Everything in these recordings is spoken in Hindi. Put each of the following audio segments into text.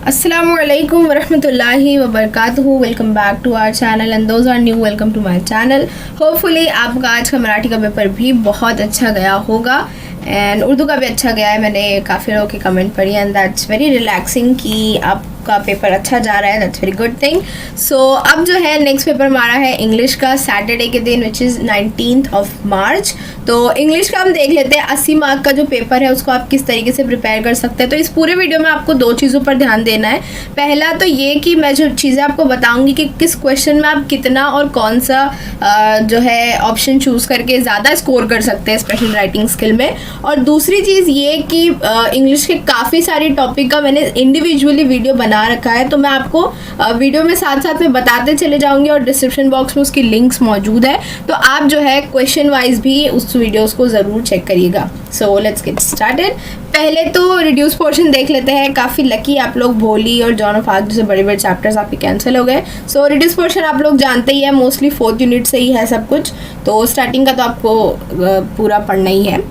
Assalamualaikum warahmatullahi wabarakatuh. Welcome back to our channel and those are new, welcome to my channel. Hopefully आपका आज का मराठी का पेपर भी बहुत अच्छा गया होगा एंड उर्दू का भी अच्छा गया है. मैंने काफ़ी लोगों के कमेंट पढ़ी एंड दैट्स वेरी रिलैक्सिंग कि आपका पेपर अच्छा जा रहा है. That's very good thing. So अब जो है नेक्स्ट पेपर हमारा है इंग्लिश का सैटरडे के दिन which is 19th of March. तो इंग्लिश का हम देख लेते हैं 80 मार्क का जो पेपर है उसको आप किस तरीके से प्रिपेयर कर सकते हैं. तो इस पूरे वीडियो में आपको दो चीज़ों पर ध्यान देना है. पहला तो ये कि मैं जो चीज़ें आपको बताऊंगी कि किस क्वेश्चन में आप कितना और कौन सा जो है ऑप्शन चूज़ करके ज़्यादा स्कोर कर सकते हैं स्पेशल राइटिंग स्किल में. और दूसरी चीज़ ये कि इंग्लिश के काफ़ी सारे टॉपिक का मैंने इंडिविजुअली वीडियो बना रखा है. तो मैं आपको वीडियो में साथ साथ में बताते चले जाऊँगी और डिस्क्रिप्शन बॉक्स में उसकी लिंक्स मौजूद है. तो आप जो है क्वेश्चन वाइज भी उस वीडियोस को ज़रूर चेक करिएगा. So let's get started. पहले तो रिड्यूस पोर्शन देख लेते हैं. काफ़ी लकी आप लोग, भोली और जॉन ऑफ आर्क जैसे बड़े बड़े चैप्टर्स आपके कैंसिल हो गए. सो रिड्यूस पोर्शन आप लोग जानते ही है, मोस्टली 4th यूनिट से ही है सब कुछ. तो स्टार्टिंग का तो आपको पूरा पढ़ना ही है.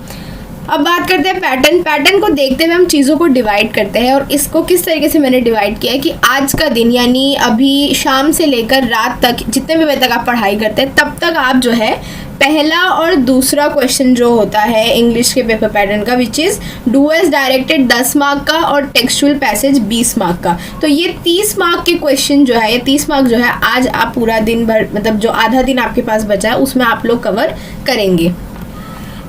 अब बात करते हैं पैटर्न को देखते हुए हम चीज़ों को डिवाइड करते हैं. और इसको किस तरीके से मैंने डिवाइड किया है कि आज का दिन यानी अभी शाम से लेकर रात तक जितने भी बजे तक आप पढ़ाई करते हैं तब तक आप जो है पहला और दूसरा क्वेश्चन जो होता है इंग्लिश के पेपर पैटर्न का which is do as directed 10 mark का और टेक्सचुअल पैसेज 20 मार्क का. तो ये 30 मार्क के क्वेश्चन जो है, ये 30 मार्क जो है आज आप पूरा दिन भर मतलब जो आधा दिन आपके पास बचा है उसमें आप लोग कवर करेंगे.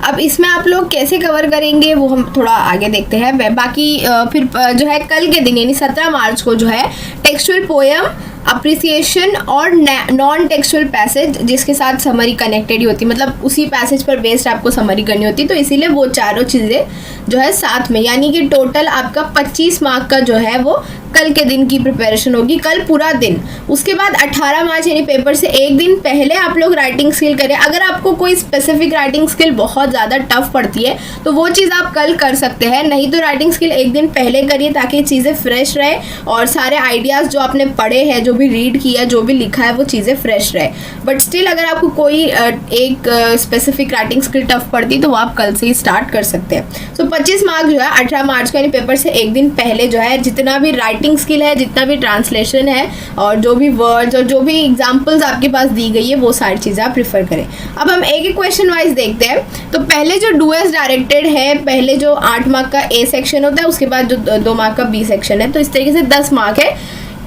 अब इसमें आप लोग कैसे कवर करेंगे वो हम थोड़ा आगे देखते हैं. बाकी फिर जो है कल के दिन यानी 17 मार्च को जो है टेक्सचुअल पोएम, अप्रिसिएशन और नॉन टेक्सचुअल पैसेज जिसके साथ समरी कनेक्टेड ही होती, मतलब उसी पैसेज पर बेस्ड आपको समरी करनी होती. तो इसीलिए वो चारों चीज़ें जो है साथ में, यानी कि टोटल आपका 25 मार्क का जो है वो कल के दिन की प्रिपरेशन होगी, कल पूरा दिन. उसके बाद 18 मार्च यानी पेपर से एक दिन पहले आप लोग राइटिंग स्किल करें. अगर आपको कोई स्पेसिफिक राइटिंग स्किल बहुत ज़्यादा टफ पड़ती है तो वो चीज़ आप कल कर सकते हैं, नहीं तो राइटिंग स्किल एक दिन पहले करिए ताकि चीज़ें फ्रेश रहे और सारे आइडियाज़ जो आपने पढ़े हैं, जो भी रीड किया, जो भी लिखा है वो चीज़ें फ्रेश रहे. बट स्टिल अगर आपको कोई एक स्पेसिफिक राइटिंग स्किल टफ पड़ती तो वो आप कल से ही स्टार्ट कर सकते हैं. सो 25 मार्क जो है 18 मार्च को यानी पेपर से एक दिन पहले जो है जितना भी राइटिंग स्किल है, जितना भी ट्रांसलेशन है और जो भी वर्ड्स और जो भी एग्जांपल्स आपके पास दी गई है वो सारी चीज़ें आप प्रिफर करें. अब हम एक एक क्वेश्चन वाइज देखते हैं. तो पहले जो डू एज डायरेक्टेड है, पहले जो 8 मार्क का ए सेक्शन होता है, उसके बाद जो 2 मार्क का बी सेक्शन है. तो इस तरीके से 10 मार्क है.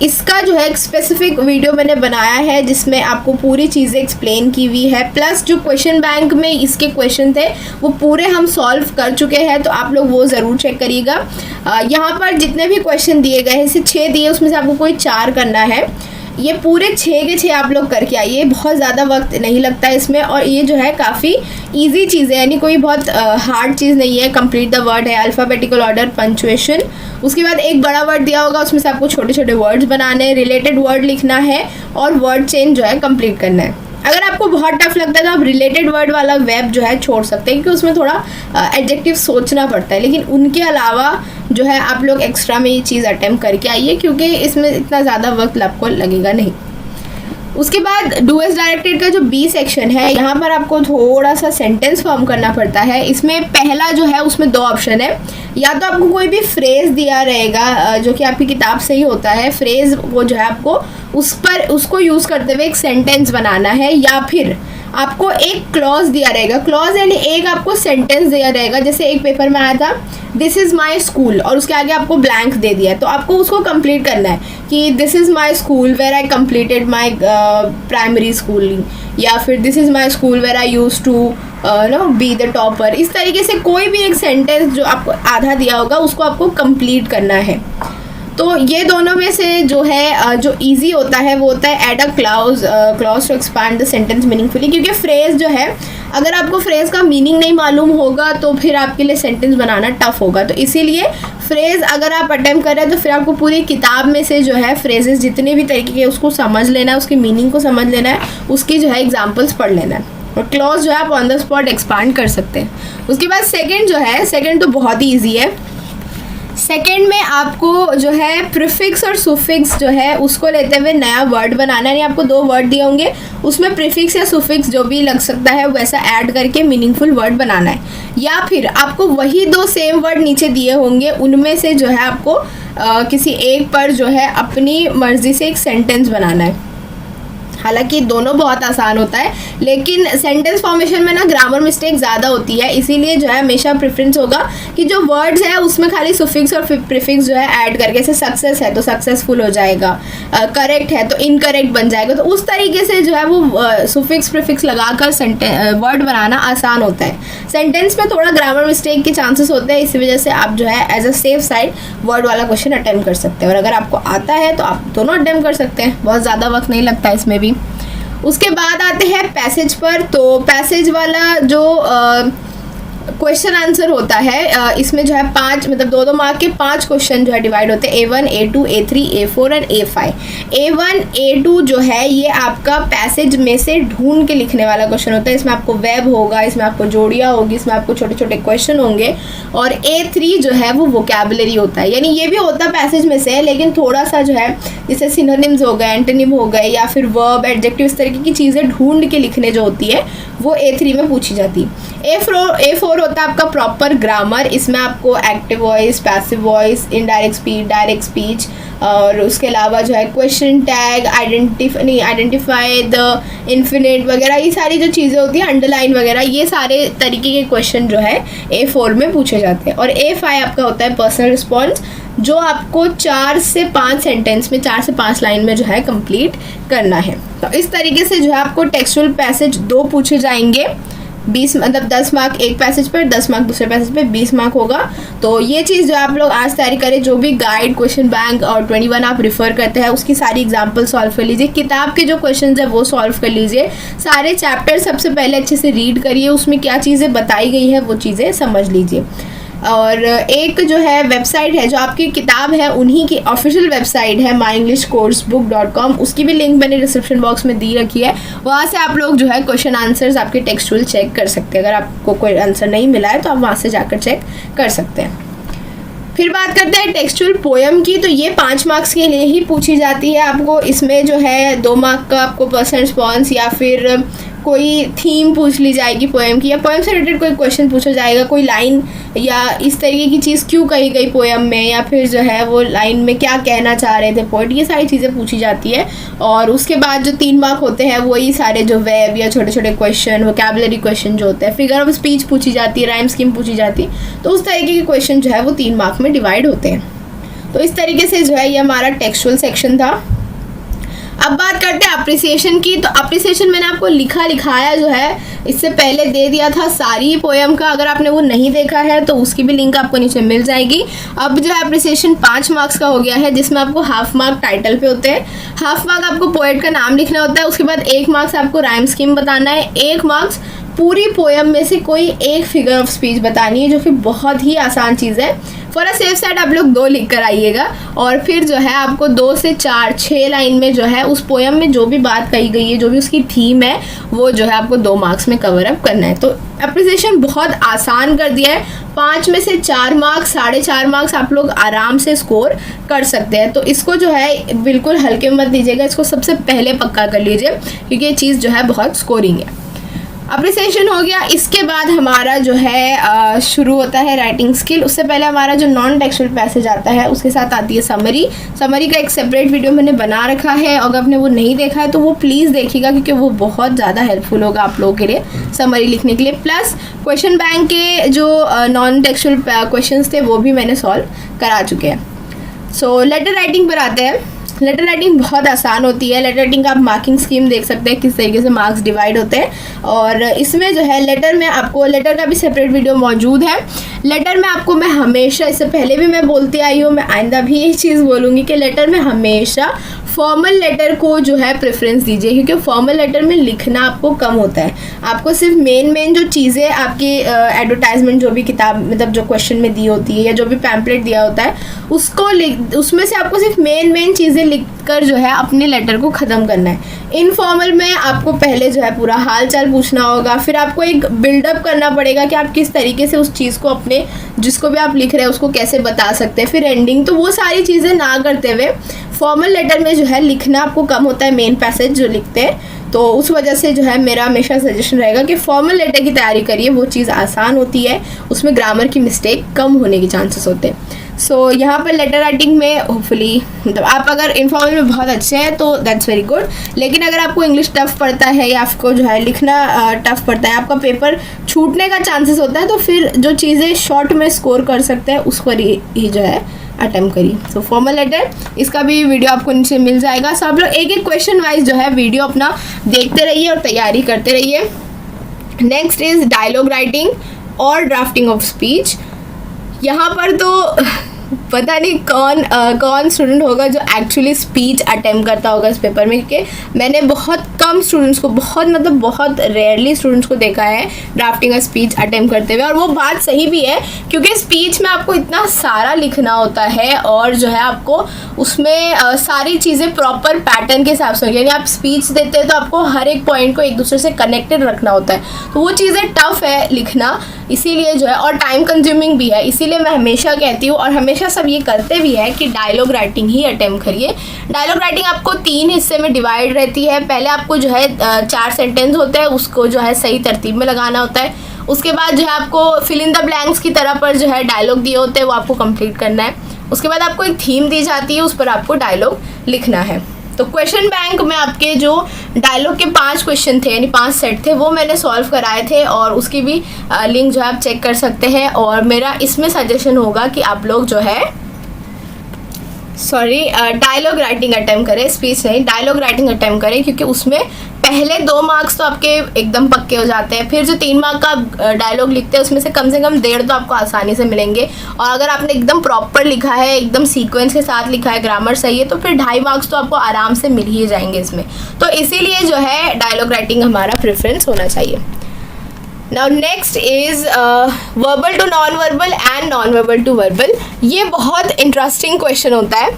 इसका जो है एक स्पेसिफिक वीडियो मैंने बनाया है जिसमें आपको पूरी चीज़ें एक्सप्लेन की हुई है. प्लस जो क्वेश्चन बैंक में इसके क्वेश्चन थे वो पूरे हम सॉल्व कर चुके हैं, तो आप लोग वो ज़रूर चेक करिएगा. यहाँ पर जितने भी क्वेश्चन दिए गए हैं, इसे 6 दिए, उसमें से आपको कोई 4 करना है. ये पूरे 6 के 6 आप लोग करके आइए. बहुत ज़्यादा वक्त नहीं लगता है इसमें और ये जो है काफ़ी इजी चीज़ है, यानी कोई बहुत हार्ड चीज़ नहीं है. कंप्लीट द वर्ड है, अल्फ़ाबेटिकल ऑर्डर, पंचुएशन. उसके बाद एक बड़ा वर्ड दिया होगा, उसमें से आपको छोटे छोटे वर्ड्स बनाने हैं, रिलेटेड वर्ड लिखना है और वर्ड चेंज जो है कंप्लीट करना है. अगर आपको बहुत टफ लगता है तो आप रिलेटेड वर्ड वाला वेब जो है छोड़ सकते हैं क्योंकि उसमें थोड़ा एडजेक्टिव सोचना पड़ता है. लेकिन उनके अलावा जो है आप लोग एक्स्ट्रा में ये चीज़ अटेम्प्ट करके आइए क्योंकि इसमें इतना ज़्यादा वक्त आपको लगेगा नहीं. उसके बाद डू एज डायरेक्टेड का जो बी सेक्शन है, यहाँ पर आपको थोड़ा सा सेंटेंस फॉर्म करना पड़ता है. इसमें पहला जो है उसमें 2 ऑप्शन है. या तो आपको कोई भी फ्रेज़ दिया रहेगा जो कि आपकी किताब से ही होता है, फ्रेज़ वो जो है आपको उसको यूज़ करते हुए एक सेंटेंस बनाना है, या फिर आपको एक क्लॉज दिया रहेगा. क्लॉज यानी एक आपको सेंटेंस दिया रहेगा. जैसे एक पेपर में आया था दिस इज़ माई स्कूल और उसके आगे आपको ब्लैंक दे दिया, तो आपको उसको कंप्लीट करना है कि this is my school where I completed my primary schooling, या फिर this is my school where I use to be the topper. इस तरीके से कोई भी एक सेंटेंस जो आपको आधा दिया होगा उसको आपको कंप्लीट करना है. तो ये दोनों में से जो है जो इजी होता है वो होता है add a clause to expand the sentence meaningfully. क्योंकि फ्रेज जो है, अगर आपको फ्रेज का मीनिंग नहीं मालूम होगा तो फिर आपके लिए सेंटेंस बनाना टफ होगा. तो इसीलिए फ्रेज अगर आप अटेम्प्ट कर रहे हैं तो फिर आपको पूरी किताब में से जो है फ्रेजेस जितने भी तरीके के उसको समझ लेना है, उसकी मीनिंग को समझ लेना है, उसकी जो है एग्जाम्पल्स पढ़ लेना है. और क्लॉज जो है आप ऑन द स्पॉट एक्सपांड कर सकते हैं. उसके बाद सेकेंड जो है, सेकेंड तो बहुत ही ईजी है. सेकेंड में आपको जो है प्रीफिक्स और सुफिक्स जो है उसको लेते हुए नया वर्ड बनाना है. आपको 2 वर्ड दिए होंगे, उसमें प्रीफिक्स या सुफिक्स जो भी लग सकता है वैसा ऐड करके मीनिंगफुल वर्ड बनाना है. या फिर आपको वही 2 सेम वर्ड नीचे दिए होंगे, उनमें से जो है आपको किसी एक पर जो है अपनी मर्जी से एक सेंटेंस बनाना है। हालांकि दोनों बहुत आसान होता है, लेकिन सेंटेंस फॉर्मेशन में ना ग्रामर मिस्टेक ज़्यादा होती है, इसीलिए जो है हमेशा प्रेफरेंस होगा कि जो वर्ड्स है उसमें खाली सुफिक्स और प्रीफिक्स जो है ऐड करके, जैसे सक्सेस है तो सक्सेसफुल हो जाएगा, करेक्ट है तो इनकरेक्ट बन जाएगा, तो उस तरीके से जो है वो सुफिक्स प्रीफिक्स लगाकर वर्ड बनाना आसान होता है। सेंटेंस में थोड़ा ग्रामर मिस्टेक के चांसेस होते हैं, इसी वजह से आप जो है as a safe side word वाला क्वेश्चन अटेम्प्ट कर सकते हैं, और अगर आपको आता है तो आप दोनों अटेम्प्ट कर सकते हैं, बहुत ज़्यादा वक्त नहीं लगता है इसमें भी। उसके बाद आते हैं पैसेज पर। तो पैसेज वाला जो क्वेश्चन आंसर होता है, इसमें जो है 5 मतलब 2-2 मार्क के 5 क्वेश्चन जो है डिवाइड होते हैं, A1, A2, A3, A4 and A5। A1, A2 जो है ये आपका पैसेज में से ढूंढ के लिखने वाला क्वेश्चन होता है, इसमें आपको वेब होगा, इसमें आपको जोड़ियाँ होगी, इसमें आपको छोटे छोटे क्वेश्चन होंगे। और A3 जो है वो वोकैबुलरी होता है, यानी ये भी होता है पैसेज में से, लेकिन थोड़ा सा जो है जैसे सिनोनिम्स हो गए, एंटोनिम हो गए, या फिर वर्ब, एडजेक्टिव, इस तरीके की चीज़ें ढूंढ के लिखने जो होती है वो A3 में पूछी जाती है। A4 होता है आपका प्रॉपर ग्रामर, इसमें आपको active voice, passive voice, indirect speech, direct speech, और उसके अलावा जो है question tag, identify the infinite वगैरह, ये सारी जो चीज़ें होती हैं, अंडरलाइन वगैरह, ये सारे तरीके के क्वेश्चन जो है A4 में पूछे जाते हैं। और A5 आपका होता है पर्सनल रिस्पॉन्स, जो आपको 4 से 5 सेंटेंस में, 4 से 5 लाइन में जो है कंप्लीट करना है। तो इस तरीके से जो है आपको टेक्सचुअल पैसेज 2 पूछे जाएंगे, 20 मतलब 10 मार्क एक पैसेज पर, 10 मार्क दूसरे पैसेज पे, 20 मार्क होगा। तो ये चीज़ जो आप लोग आज तैयारी करें, जो भी गाइड, क्वेश्चन बैंक और 21 आप रिफ़र करते हैं उसकी सारी एग्जाम्पल सॉल्व कर लीजिए, किताब के जो क्वेश्चन है वो सॉल्व कर लीजिए, सारे चैप्टर सबसे पहले अच्छे से रीड करिए, उसमें क्या चीज़ें बताई गई है वो चीज़ें समझ लीजिए। और एक जो है वेबसाइट है जो आपकी किताब है उन्हीं की ऑफिशियल वेबसाइट है myenglishcoursebook.com, उसकी भी लिंक मैंने डिस्क्रिप्शन बॉक्स में दी रखी है, वहाँ से आप लोग जो है क्वेश्चन आंसर्स आपके टेक्सचुअल चेक कर सकते हैं। अगर आपको कोई आंसर नहीं मिला है तो आप वहाँ से जाकर चेक कर सकते हैं। फिर बात करते हैं टेक्सचुअल पोएम की। तो ये 5 मार्क्स के लिए ही पूछी जाती है आपको, इसमें जो है 2 मार्क का आपको पर्सनल रिस्पॉन्स या फिर कोई थीम पूछ ली जाएगी पोएम की, या पोएम से रिलेटेड कोई क्वेश्चन पूछा जाएगा, कोई लाइन या इस तरीके की चीज़ क्यों कही गई पोएम में, या फिर जो है वो लाइन में क्या कहना चाह रहे थे पोएट, ये सारी चीज़ें पूछी जाती है। और उसके बाद जो 3 मार्क होते हैं वही सारे जो वेब या छोटे छोटे क्वेश्चन, वोकैबुलरी क्वेश्चन जो होते हैं, फिगर ऑफ स्पीच पूछी जाती है, राइम स्कीम पूछी जाती है, तो उस तरीके के क्वेश्चन जो है वो 3 मार्क में डिवाइड होते हैं। तो इस तरीके से जो है ये हमारा टेक्सचुअल सेक्शन था। अब बात करते हैं अप्रिसिएशन की। तो अप्रिसिएशन मैंने आपको लिखाया जो है इससे पहले दे दिया था सारी पोएम का, अगर आपने वो नहीं देखा है तो उसकी भी लिंक आपको नीचे मिल जाएगी। अब जो है अप्रिसिएशन 5 मार्क्स का हो गया है, जिसमें आपको हाफ मार्क टाइटल पे होते हैं, हाफ मार्क आपको पोएट का नाम लिखना होता है, उसके बाद 1 मार्क्स आपको राइम स्कीम बताना है, 1 मार्क्स पूरी पोएम में से कोई एक फिगर ऑफ स्पीच बतानी है, जो कि बहुत ही आसान चीज़ है। फॉर अ सेफ साइड आप लोग 2 लिख कर आइएगा, और फिर जो है आपको 2 से 4, 6 लाइन में जो है उस पोएम में जो भी बात कही गई है, जो भी उसकी थीम है, वो जो है आपको 2 मार्क्स में कवर अप करना है। तो अप्रिसिएशन बहुत आसान कर दिया है, 5 में से 4 मार्क्स, 4.5 मार्क्स आप लोग आराम से स्कोर कर सकते हैं। तो इसको जो है बिल्कुल हल्के में मत लीजिएगा, इसको सबसे पहले पक्का कर लीजिए, क्योंकि ये चीज़ जो है बहुत स्कोरिंग है। अप्रिसिएशन हो गया, इसके बाद हमारा जो है शुरू होता है राइटिंग स्किल। उससे पहले हमारा जो नॉन टेक्सचुअल पैसेज आता है उसके साथ आती है समरी। समरी का एक सेपरेट वीडियो मैंने बना रखा है, अगर आपने वो नहीं देखा है तो वो प्लीज़ देखिएगा, क्योंकि वो बहुत ज़्यादा हेल्पफुल होगा आप लोगों के लिए समरी लिखने के लिए। प्लस क्वेश्चन बैंक के जो नॉन टेक्सचुअल क्वेश्चन थे वो भी मैंने सॉल्व करा चुके हैं। सो लेटर राइटिंग पर आते हैं। लेटर राइटिंग बहुत आसान होती है। लेटर राइटिंग का आप मार्किंग स्कीम देख सकते हैं, किस तरीके से मार्क्स डिवाइड होते हैं, और इसमें जो है लेटर में आपको, लेटर का भी सेपरेट वीडियो मौजूद है। लेटर में आपको मैं हमेशा, इससे पहले भी मैं बोलती आई हूँ, मैं आइंदा भी यही चीज़ बोलूँगी कि लेटर में हमेशा फॉर्मल लेटर को जो है प्रेफरेंस दीजिए, क्योंकि फॉर्मल लेटर में लिखना आपको कम होता है। आपको सिर्फ मेन जो चीज़ें आपकी एडवर्टाइजमेंट जो भी किताब मतलब जो क्वेश्चन में दी होती है या जो भी पैम्पलेट दिया होता है उसको उसमें से आपको सिर्फ मेन चीज़ें लिख कर जो है अपने लेटर को ख़त्म करना है। इनफॉर्मल में आपको पहले जो है पूरा हाल चाल पूछना होगा, फिर आपको एक बिल्डअप करना पड़ेगा कि आप किस तरीके से उस चीज़ को अपने जिसको भी आप लिख रहे हैं उसको कैसे बता सकते हैं, फिर एंडिंग। तो वो सारी चीज़ें ना करते हुए फॉर्मल लेटर में जो है लिखना आपको कम होता है, मेन पैसेज जो लिखते हैं। तो उस वजह से जो है मेरा हमेशा सजेशन रहेगा कि फॉर्मल लेटर की तैयारी करिए, वो चीज़ आसान होती है, उसमें ग्रामर की मिस्टेक कम होने के चांसेस होते हैं। सो यहाँ पर लेटर राइटिंग में होपफुली मतलब आप अगर इनफॉर्मल में बहुत अच्छे हैं तो दैट्स वेरी गुड, लेकिन अगर आपको इंग्लिश टफ पड़ता है या आपको जो है लिखना टफ पड़ता है, आपका पेपर छूटने का चांसेस होता है, तो फिर जो चीज़ें शॉर्ट में स्कोर कर सकते हैं उस पर ही जो है अटेम्प्ट करिए। सो फॉर्मल लेटर, इसका भी वीडियो आपको नीचे मिल जाएगा। सो आप लोग एक एक क्वेश्चन वाइज जो है वीडियो अपना देखते रहिए और तैयारी करते रहिए। नेक्स्ट इज डायलॉग राइटिंग और ड्राफ्टिंग ऑफ स्पीच। यहाँ पर तो पता नहीं कौन स्टूडेंट होगा जो एक्चुअली स्पीच अटेम्प्ट करता होगा इस पेपर में, क्योंकि मैंने बहुत कम स्टूडेंट्स को, बहुत रेयरली स्टूडेंट्स को देखा है ड्राफ्टिंग और स्पीच अटेम्प्ट करते हुए। और वो बात सही भी है, क्योंकि स्पीच में आपको इतना सारा लिखना होता है और जो है आपको उसमें सारी चीज़ें प्रॉपर पैटर्न के हिसाब से, यानी आप स्पीच देते हैं तो आपको हर एक पॉइंट को एक दूसरे से कनेक्टेड रखना होता है, तो वो चीज़ें टफ है लिखना, इसीलिए जो है, और टाइम कंज्यूमिंग भी है। इसीलिए मैं हमेशा कहती हूँ और हमेशा सब ये करते भी है कि डायलॉग राइटिंग ही अटेम्प्ट करिए। डायलॉग राइटिंग आपको 3 हिस्से में डिवाइड रहती है। पहले आपको जो है 4 सेंटेंस होते हैं, उसको जो है सही तरतीब में लगाना होता है। उसके बाद जो है आपको फिल इन द ब्लैंक्स की तरह पर जो है डायलॉग दिए होते हैं, वो आपको कंप्लीट करना है। उसके बाद आपको एक थीम दी जाती है, उस पर आपको डायलॉग लिखना है। तो क्वेश्चन बैंक में आपके जो डायलॉग के 5 क्वेश्चन थे, यानी 5 सेट थे, वो मैंने सॉल्व कराए थे और उसकी भी लिंक जो है आप चेक कर सकते हैं। और मेरा इसमें सजेशन होगा कि आप लोग जो है डायलॉग राइटिंग अटेम्प्ट करें, स्पीच नहीं, डायलॉग राइटिंग अटेम्प्ट करें, क्योंकि उसमें पहले 2 मार्क्स तो आपके एकदम पक्के हो जाते हैं। फिर जो 3 मार्क का डायलॉग लिखते हैं उसमें से कम 1.5 तो आपको आसानी से मिलेंगे। और अगर आपने एकदम प्रॉपर लिखा है, एकदम सीक्वेंस के साथ लिखा है, ग्रामर सही है, तो फिर 2.5 मार्क्स तो आपको आराम से मिल ही जाएंगे इसमें। तो इसीलिए जो है डायलॉग राइटिंग हमारा प्रेफरेंस होना चाहिए। Now next is verbal to non verbal and non verbal to verbal. ये बहुत इंटरेस्टिंग क्वेश्चन होता है।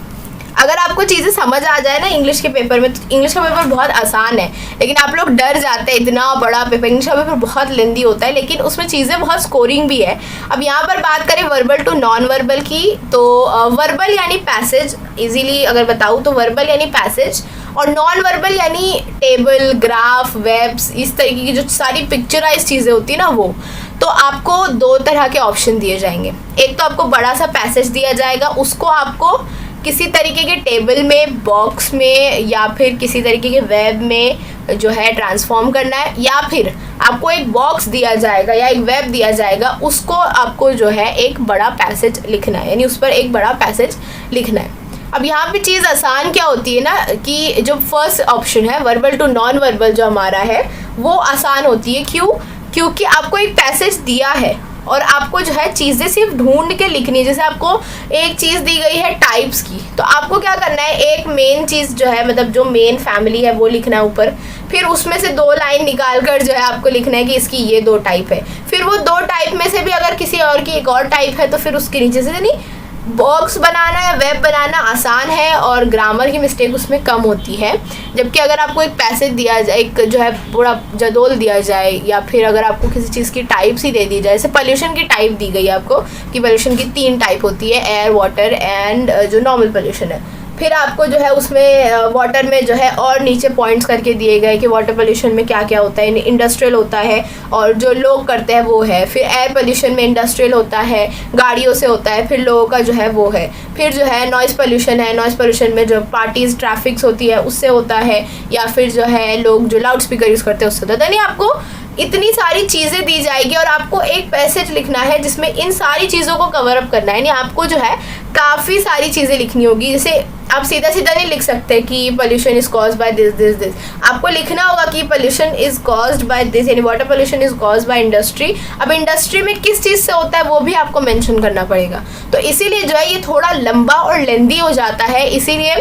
अगर आपको चीज़ें समझ आ जाए ना इंग्लिश के पेपर में, तो इंग्लिश का पेपर बहुत आसान है, लेकिन आप लोग डर जाते हैं, इतना बड़ा पेपर, इंग्लिश का पेपर बहुत लेंदी होता है, लेकिन उसमें चीज़ें बहुत स्कोरिंग भी है। अब यहाँ पर बात करें वर्बल टू नॉन वर्बल की, तो वर्बल यानी पैसेज, इजीली अगर बताऊँ तो वर्बल यानी पैसेज, और नॉन वर्बल यानी टेबल, ग्राफ, वेब्स, इस तरीके की जो सारी पिक्चराइज चीज़ें होती है ना, वो। तो आपको 2 तरह के ऑप्शन दिए जाएंगे। एक तो आपको बड़ा सा पैसेज दिया जाएगा, उसको आपको किसी तरीके के टेबल में, बॉक्स में, या फिर किसी तरीके के वेब में जो है ट्रांसफॉर्म करना है, या फिर आपको एक बॉक्स दिया जाएगा या एक वेब दिया जाएगा, उसको आपको जो है एक बड़ा पैसेज लिखना है, यानी उस पर एक बड़ा पैसेज लिखना है। अब यहाँ पे चीज़ आसान क्या होती है ना, कि जो फर्स्ट ऑप्शन है वर्बल टू नॉन वर्बल जो हमारा है, वो आसान होती है। क्यों? क्योंकि आपको एक पैसेज दिया है और आपको जो है चीज़ें सिर्फ ढूंढ के लिखनी है। जैसे आपको एक चीज़ दी गई है टाइप्स की, तो आपको क्या करना है, एक मेन चीज़ जो है, मतलब जो मेन फैमिली है वो लिखना है ऊपर, फिर उसमें से 2 लाइन निकाल कर जो है आपको लिखना है कि इसकी ये 2 टाइप है। फिर वो 2 टाइप में से भी अगर किसी और की एक और टाइप है, तो फिर उसके नीचे से, नहीं, बॉक्स बनाना या वेब बनाना आसान है और ग्रामर की मिस्टेक उसमें कम होती है। जबकि अगर आपको एक पैसेज दिया जाए, एक जो है पूरा जदोल दिया जाए, या फिर अगर आपको किसी चीज़ की टाइप्स ही दे दी जाए, जैसे पोल्यूशन की टाइप दी गई है आपको कि पोल्यूशन की 3 टाइप होती है, एयर, वाटर एंड जो नॉर्मल पोल्यूशन है। फिर आपको जो है उसमें वाटर में जो है और नीचे पॉइंट्स करके दिए गए कि वाटर पोल्यूशन में क्या क्या होता है, इंडस्ट्रियल होता है और जो लोग करते हैं वो है। फिर एयर पोल्यूशन में इंडस्ट्रियल होता है, गाड़ियों से होता है, फिर लोगों का जो है वो है। फिर जो है नॉइज़ पोल्यूशन है, नॉइज़ पोल्यूशन में जो पार्टीज ट्रैफिक्स होती है उससे होता है, या फिर जो है लोग जो लाउड स्पीकर यूज़ करते हैं उससे होता है। यानी आपको इतनी सारी चीज़ें दी जाएगी और आपको एक पैसेज लिखना है जिसमें इन सारी चीज़ों को कवर अप करना है। यानी आपको जो है काफ़ी सारी चीज़ें लिखनी होगी। जैसे आप सीधा सीधा नहीं लिख सकते कि pollution is caused by this this this, आपको लिखना होगा कि pollution is caused by this, यानी water pollution is caused by industry. अब इंडस्ट्री में किस चीज़ से होता है वो भी आपको मेंशन करना पड़ेगा। तो इसीलिए जो है ये थोड़ा लंबा और लेंदी हो जाता है। इसीलिए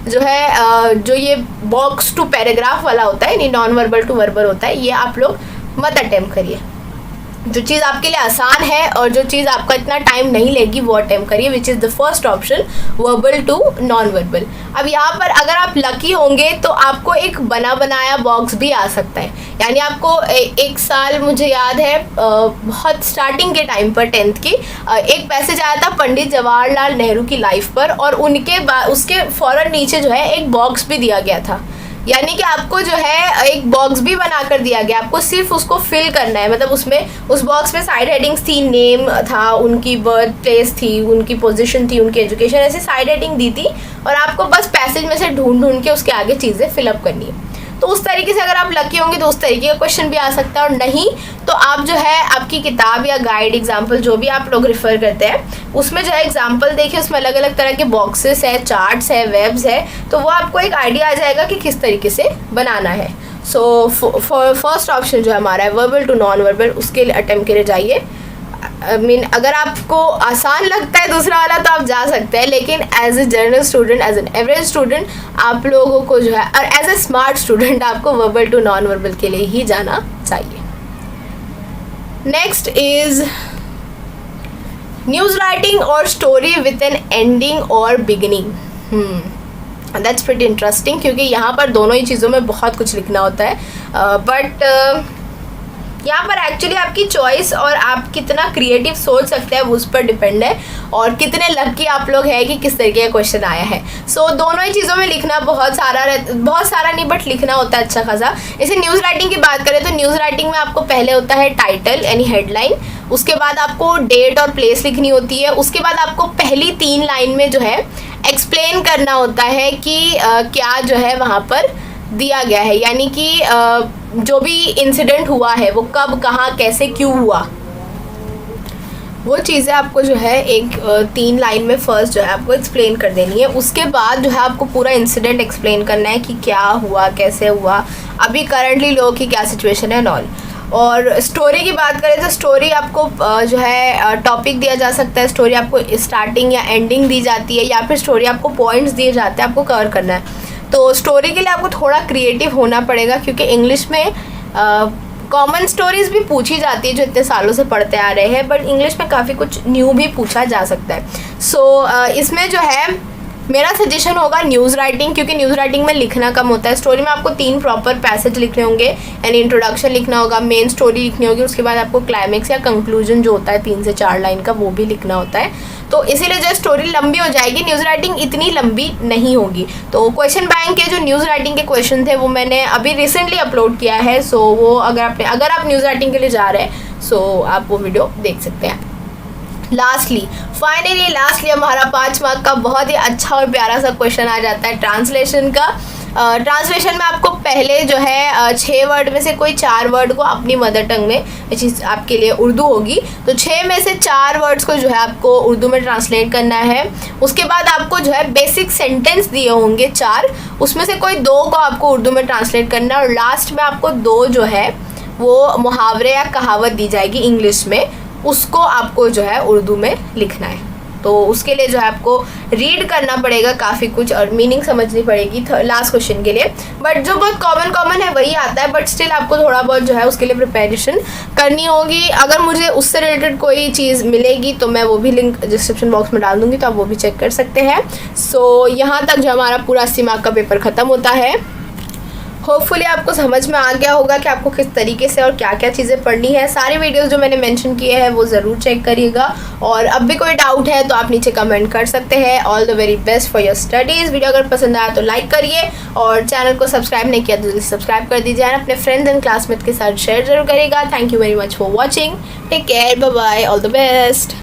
जो है जो ये बॉक्स टू पैराग्राफ वाला होता है, यानी नॉन वर्बल टू वर्बल होता है, ये आप लोग मत अटेम्प्ट करिए। जो चीज़ आपके लिए आसान है और जो चीज़ आपका इतना टाइम नहीं लेगी वो अटेम्प्ट करिए, which is the first option, verbal to non verbal. अब यहाँ पर अगर आप लकी होंगे तो आपको एक बना बनाया बॉक्स भी आ सकता है। यानी आपको एक साल मुझे याद है बहुत स्टार्टिंग के टाइम पर 10th की एक पैसेज आया था पंडित जवाहरलाल नेहरू की लाइफ पर, और उनके बाद उसके फ़ौरन नीचे जो है एक बॉक्स भी दिया गया था यानी कि आपको जो है एक बॉक्स भी बना कर दिया गया, आपको सिर्फ उसको फिल करना है। मतलब उसमें उस बॉक्स में साइड हेडिंग्स थी, नेम था, उनकी बर्थ प्लेस थी, उनकी पोजीशन थी, उनकी एजुकेशन, ऐसी साइड हेडिंग दी थी और आपको बस पैसेज में से ढूंढ के उसके आगे चीज़ें फिलअप करनी है। तो उस तरीके से अगर आप लकी होंगे तो उस तरीके का क्वेश्चन भी आ सकता है, और नहीं तो आप जो है आपकी किताब या गाइड, एग्जाम्पल जो भी आप लोग रेफर करते हैं उसमें जो है एग्जाम्पल देखिए, उसमें अलग अलग तरह के बॉक्सेस है, चार्ट्स है, वेब्स है, तो वो आपको एक आइडिया आ जाएगा कि किस तरीके से बनाना है। सो फर्स्ट ऑप्शन जो हमारा है वर्बल टू नॉन वर्बल, उसके लिए अटेम्प्ट के लिए जाइए। अगर आपको आसान लगता है दूसरा वाला तो आप जा सकते हैं, लेकिन as a general student, as an average student आप लोगों को जो है, और एज ए स्मार्ट स्टूडेंट आपको वर्बल टू नॉन वर्बल के लिए ही जाना चाहिए। नेक्स्ट इज न्यूज़ राइटिंग और स्टोरी विद एन एंडिंग और बिगिनिंग। दैट्स प्रीटी इंटरेस्टिंग, क्योंकि यहाँ पर दोनों ही चीज़ों में बहुत कुछ लिखना होता है, बट यहाँ पर एक्चुअली आपकी चॉइस और आप कितना क्रिएटिव सोच सकते हैं उस पर डिपेंड है, और कितने लकी आप लोग हैं कि किस तरीके का क्वेश्चन आया है। सो दोनों ही चीज़ों में लिखना बहुत सारा नहीं, बट लिखना होता है अच्छा खासा। जैसे न्यूज़ राइटिंग की बात करें तो न्यूज़ राइटिंग में आपको पहले होता है टाइटल यानी हेडलाइन, उसके बाद आपको डेट और प्लेस लिखनी होती है, उसके बाद आपको पहली 3 लाइन में जो है एक्सप्लेन करना होता है कि क्या जो है वहाँ पर दिया गया है, यानी कि जो भी इंसिडेंट हुआ है वो कब, कहाँ, कैसे, क्यों हुआ, वो चीज़ें आपको जो है एक 3 लाइन में फर्स्ट जो है आपको एक्सप्लेन कर देनी है। उसके बाद जो है आपको पूरा इंसिडेंट एक्सप्लेन करना है कि क्या हुआ, कैसे हुआ, अभी करंटली लोगों की क्या सिचुएशन है एंड ऑल। और स्टोरी की बात करें तो स्टोरी आपको जो है टॉपिक दिया जा सकता है, स्टोरी आपको स्टार्टिंग या एंडिंग दी जाती है, या फिर स्टोरी आपको पॉइंट्स दिए जाते हैं, आपको कवर करना है। तो स्टोरी के लिए आपको थोड़ा क्रिएटिव होना पड़ेगा, क्योंकि इंग्लिश में कॉमन स्टोरीज भी पूछी जाती है जो इतने सालों से पढ़ते आ रहे हैं, बट इंग्लिश में काफ़ी कुछ न्यू भी पूछा जा सकता है। सो इसमें जो है मेरा सजेशन होगा न्यूज़ राइटिंग, क्योंकि न्यूज़ राइटिंग में लिखना कम होता है। स्टोरी में आपको 3 प्रॉपर पैसेज लिखने होंगे, यानी इंट्रोडक्शन लिखना होगा, मेन स्टोरी लिखनी होगी, उसके बाद आपको क्लाइमेक्स या कंक्लूजन जो होता है 3 से 4 लाइन का, वो भी लिखना होता है। तो इसीलिए जो स्टोरी लंबी हो जाएगी, न्यूज़ राइटिंग इतनी लंबी नहीं होगी। तो क्वेश्चन बैंक के जो न्यूज़ राइटिंग के क्वेश्चन थे वो मैंने अभी रिसेंटली अपलोड किया है, सो वो अगर आप न्यूज़ राइटिंग के लिए जा रहे हैं सो आप वो वीडियो देख सकते हैं। लास्टली हमारा 5 मार्क का बहुत ही अच्छा और प्यारा सा क्वेश्चन आ जाता है ट्रांसलेशन का। ट्रांसलेशन में आपको पहले जो है 6 वर्ड में से कोई 4 वर्ड को अपनी मदर टंग में, चीज़ आपके लिए उर्दू होगी, तो 6 में से 4 वर्ड्स को जो है आपको उर्दू में ट्रांसलेट करना है। उसके बाद आपको जो है बेसिक सेंटेंस दिए होंगे 4, उसमें से कोई 2 को आपको उर्दू में ट्रांसलेट करना है, और लास्ट में आपको 2 जो है वो मुहावरे या कहावत दी जाएगी इंग्लिश में, उसको आपको जो है उर्दू में लिखना है। तो उसके लिए जो है आपको रीड करना पड़ेगा काफ़ी कुछ और मीनिंग समझनी पड़ेगी लास्ट क्वेश्चन के लिए, बट जो बहुत कॉमन है वही आता है, बट स्टिल आपको थोड़ा बहुत जो है उसके लिए प्रिपरेशन करनी होगी। अगर मुझे उससे रिलेटेड कोई चीज़ मिलेगी तो मैं वो भी लिंक डिस्क्रिप्शन बॉक्स में डाल दूँगी, तो आप वो भी चेक कर सकते हैं। सो यहाँ तक जो हमारा पूरा 80 मार्क का पेपर ख़त्म होता है। होपफुली आपको समझ में आ गया होगा कि आपको किस तरीके से और क्या क्या चीज़ें पढ़नी है। सारी वीडियोस जो मैंने मेंशन किए हैं वो ज़रूर चेक करिएगा, और अब भी कोई डाउट है तो आप नीचे कमेंट कर सकते हैं। All the very best for your studies. Video अगर पसंद आया तो लाइक करिए, और चैनल को सब्सक्राइब नहीं किया तो जल्दी सब्सक्राइब कर दीजिए, और अपने फ्रेंड्स एंड क्लासमेट के साथ शेयर जरूर करिएगा। Thank you very much for watching. Take care, bye bye, all the best.